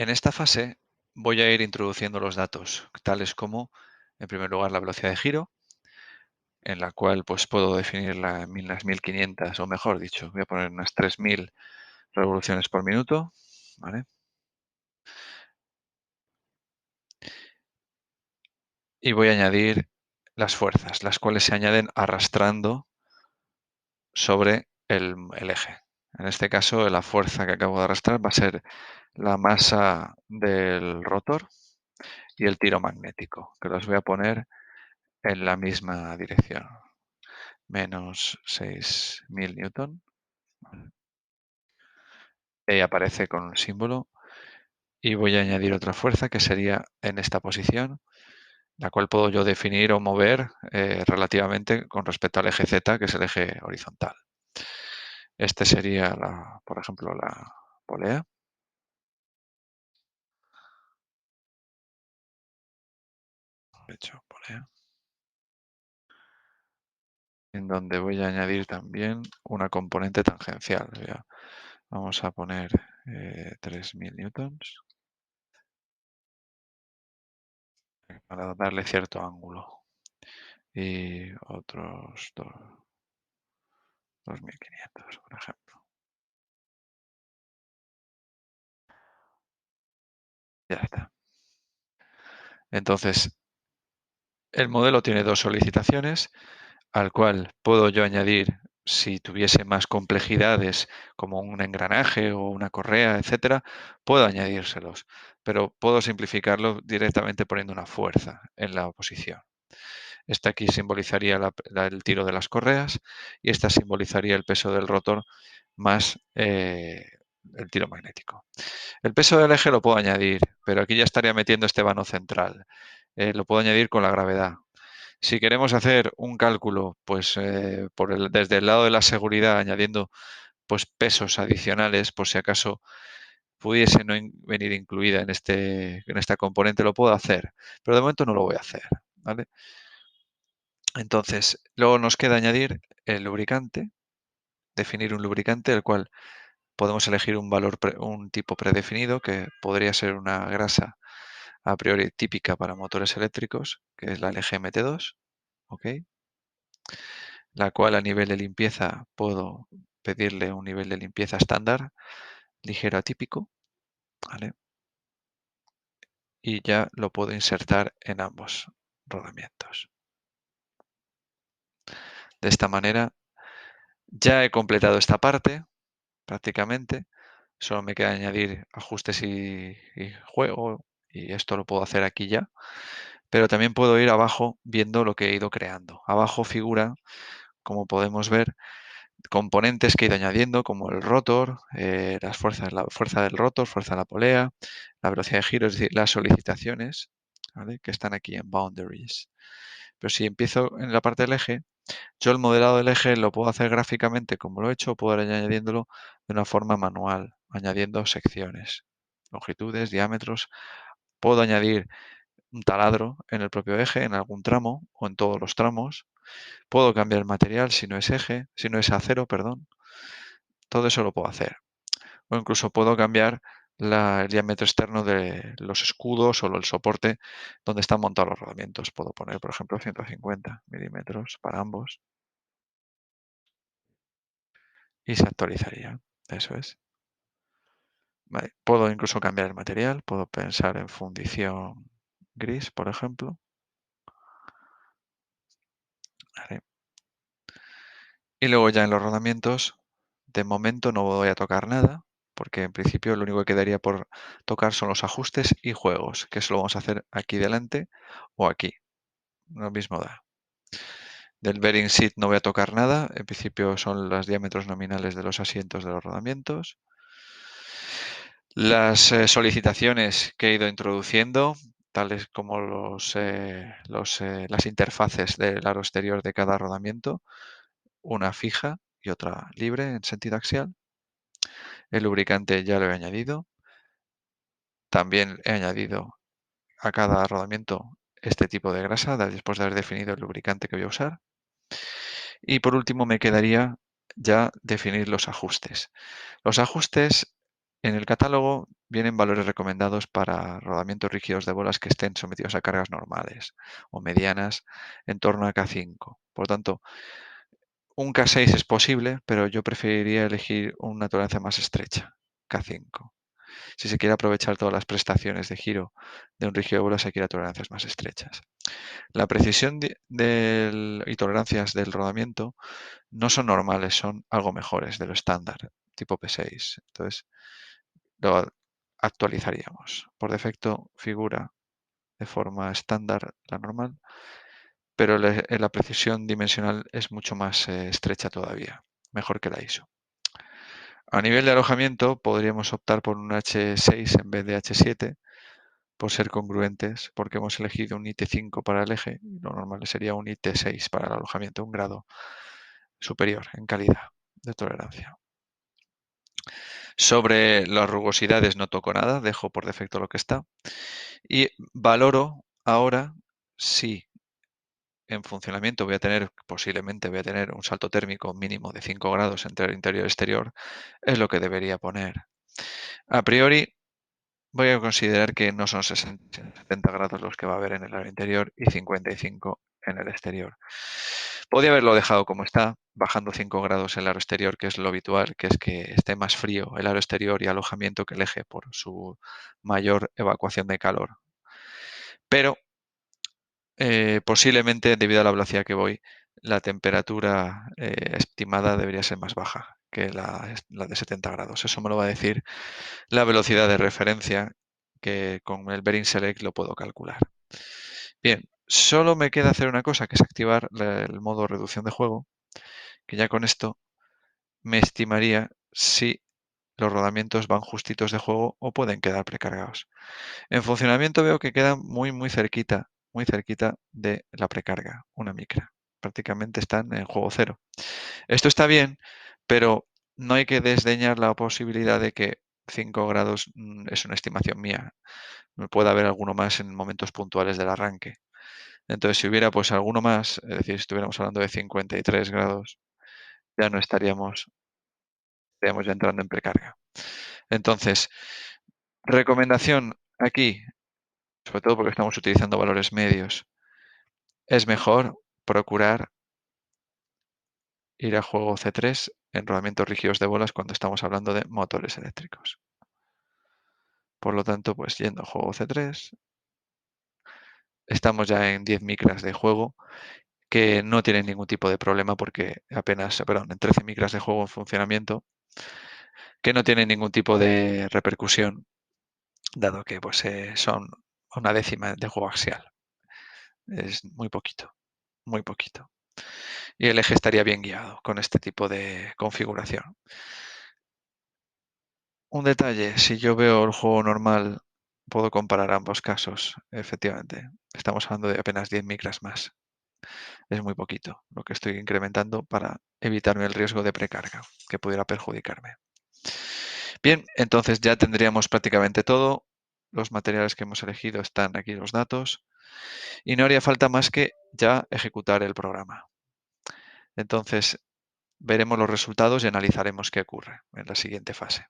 En esta fase voy a ir introduciendo los datos, tales como, en primer lugar, la velocidad de giro, en la cual pues puedo definir las 1500, o mejor dicho, voy a poner unas 3000 revoluciones por minuto, ¿vale? Y voy a añadir las fuerzas, las cuales se añaden arrastrando sobre el eje. En este caso, la fuerza que acabo de arrastrar va a ser la masa del rotor y el tiro magnético, que los voy a poner en la misma dirección. Menos 6000 newton. Ahí aparece con un símbolo. Y voy a añadir otra fuerza que sería en esta posición, la cual puedo yo definir o mover relativamente con respecto al eje Z, que es el eje horizontal. Este sería, por ejemplo, la polea. De hecho, polea. En donde voy a añadir también una componente tangencial. Vamos a poner 3000 newtons para darle cierto ángulo. Y otros 2500, por ejemplo. Ya está. Entonces, el modelo tiene dos solicitaciones, al cual puedo yo añadir, si tuviese más complejidades, como un engranaje o una correa, etcétera, puedo añadírselos, pero puedo simplificarlo directamente poniendo una fuerza en la oposición. Esta aquí simbolizaría el tiro de las correas y esta simbolizaría el peso del rotor más el tiro magnético. El peso del eje lo puedo añadir, pero aquí ya estaría metiendo este vano central. Lo puedo añadir con la gravedad. Si queremos hacer un cálculo, pues desde el lado de la seguridad, añadiendo pues pesos adicionales, por si acaso pudiese no venir incluida en esta componente, lo puedo hacer, pero de momento no lo voy a hacer, ¿vale? Entonces, luego nos queda añadir el lubricante, definir un lubricante, el cual podemos elegir un tipo predefinido, que podría ser una grasa a priori típica para motores eléctricos, que es la LGMT2, ¿ok? La cual a nivel de limpieza puedo pedirle un nivel de limpieza estándar, ligero atípico, ¿vale? Y ya lo puedo insertar en ambos rodamientos. De esta manera ya he completado esta parte prácticamente. Solo me queda añadir ajustes y juego, y esto lo puedo hacer aquí ya. Pero también puedo ir abajo viendo lo que he ido creando. Abajo figura, como podemos ver, componentes que he ido añadiendo, como el rotor, la fuerza del rotor, fuerza de la polea, la velocidad de giro, es decir, las solicitaciones, ¿vale?, que están aquí en boundaries. Pero si empiezo en la parte del eje, yo el modelado del eje lo puedo hacer gráficamente como lo he hecho, o puedo ir añadiéndolo de una forma manual, añadiendo secciones, longitudes, diámetros. Puedo añadir un taladro en el propio eje, en algún tramo o en todos los tramos. Puedo cambiar el material si no es acero, perdón. Todo eso lo puedo hacer. O incluso puedo cambiar el diámetro externo de los escudos o el soporte donde están montados los rodamientos. Puedo poner, por ejemplo, 150 milímetros para ambos. Y se actualizaría. Eso es. Vale. Puedo incluso cambiar el material. Puedo pensar en fundición gris, por ejemplo. Vale. Y luego ya en los rodamientos, de momento no voy a tocar nada, porque en principio lo único que quedaría por tocar son los ajustes y juegos, que eso lo vamos a hacer aquí delante o aquí. Lo mismo da. Del bearing seat no voy a tocar nada, en principio son los diámetros nominales de los asientos de los rodamientos. Las solicitaciones que he ido introduciendo, tales como las interfaces del aro exterior de cada rodamiento, una fija y otra libre en sentido axial. El lubricante ya lo he añadido. También he añadido a cada rodamiento este tipo de grasa después de haber definido el lubricante que voy a usar. Y por último me quedaría ya definir los ajustes. Los ajustes En el catálogo vienen valores recomendados para rodamientos rígidos de bolas que estén sometidos a cargas normales o medianas en torno a K5. Por tanto, un K6 es posible, pero yo preferiría elegir una tolerancia más estrecha, K5. Si se quiere aprovechar todas las prestaciones de giro de un rígido de bolas, hay que ir a tolerancias más estrechas. La precisión y tolerancias del rodamiento no son normales, son algo mejores de lo estándar, tipo P6. Entonces, lo actualizaríamos. Por defecto figura de forma estándar la normal, pero la precisión dimensional es mucho más estrecha todavía, mejor que la ISO. A nivel de alojamiento podríamos optar por un H6 en vez de H7 por ser congruentes, porque hemos elegido un IT5 para el eje y lo normal sería un IT6 para el alojamiento, un grado superior en calidad de tolerancia. Sobre las rugosidades no toco nada, dejo por defecto lo que está. Y valoro ahora si en funcionamiento posiblemente voy a tener un salto térmico mínimo de 5 grados entre el interior y el exterior, es lo que debería poner. A priori voy a considerar que no son 70 grados los que va a haber en el aro interior y 55 en el exterior. Podría haberlo dejado como está, bajando 5 grados el aro exterior, que es lo habitual, que es que esté más frío el aro exterior y alojamiento que el eje por su mayor evacuación de calor. Pero posiblemente, debido a la velocidad que voy, la temperatura estimada debería ser más baja que la de 70 grados. Eso me lo va a decir la velocidad de referencia, que con el Bearing Select lo puedo calcular. Bien, solo me queda hacer una cosa, que es activar el modo reducción de juego, que ya con esto me estimaría si los rodamientos van justitos de juego o pueden quedar precargados. En funcionamiento veo que quedan muy cerquita de la precarga, una micra. Prácticamente están en juego cero. Esto está bien, pero no hay que desdeñar la posibilidad de que 5 grados es una estimación mía. Puede haber alguno más en momentos puntuales del arranque. Entonces, si hubiera pues alguno más, es decir, si estuviéramos hablando de 53 grados, ya no estaríamos ya entrando en precarga. Entonces, recomendación aquí, sobre todo porque estamos utilizando valores medios, es mejor procurar ir a juego C3 en rodamientos rígidos de bolas cuando estamos hablando de motores eléctricos. Por lo tanto, pues yendo a juego C3, estamos ya en 10 micras de juego, que no tienen ningún tipo de problema porque en 13 micras de juego en funcionamiento, que no tienen ningún tipo de repercusión, dado que pues, son una décima de juego axial. Es muy poquito, muy poquito. Y el eje estaría bien guiado con este tipo de configuración. Un detalle, si yo veo el juego normal, puedo comparar ambos casos. Efectivamente, estamos hablando de apenas 10 micras más. Es muy poquito lo que estoy incrementando para evitarme el riesgo de precarga que pudiera perjudicarme. Bien, entonces ya tendríamos prácticamente todo. Los materiales que hemos elegido están aquí, los datos. Y no haría falta más que ya ejecutar el programa. Entonces, veremos los resultados y analizaremos qué ocurre en la siguiente fase.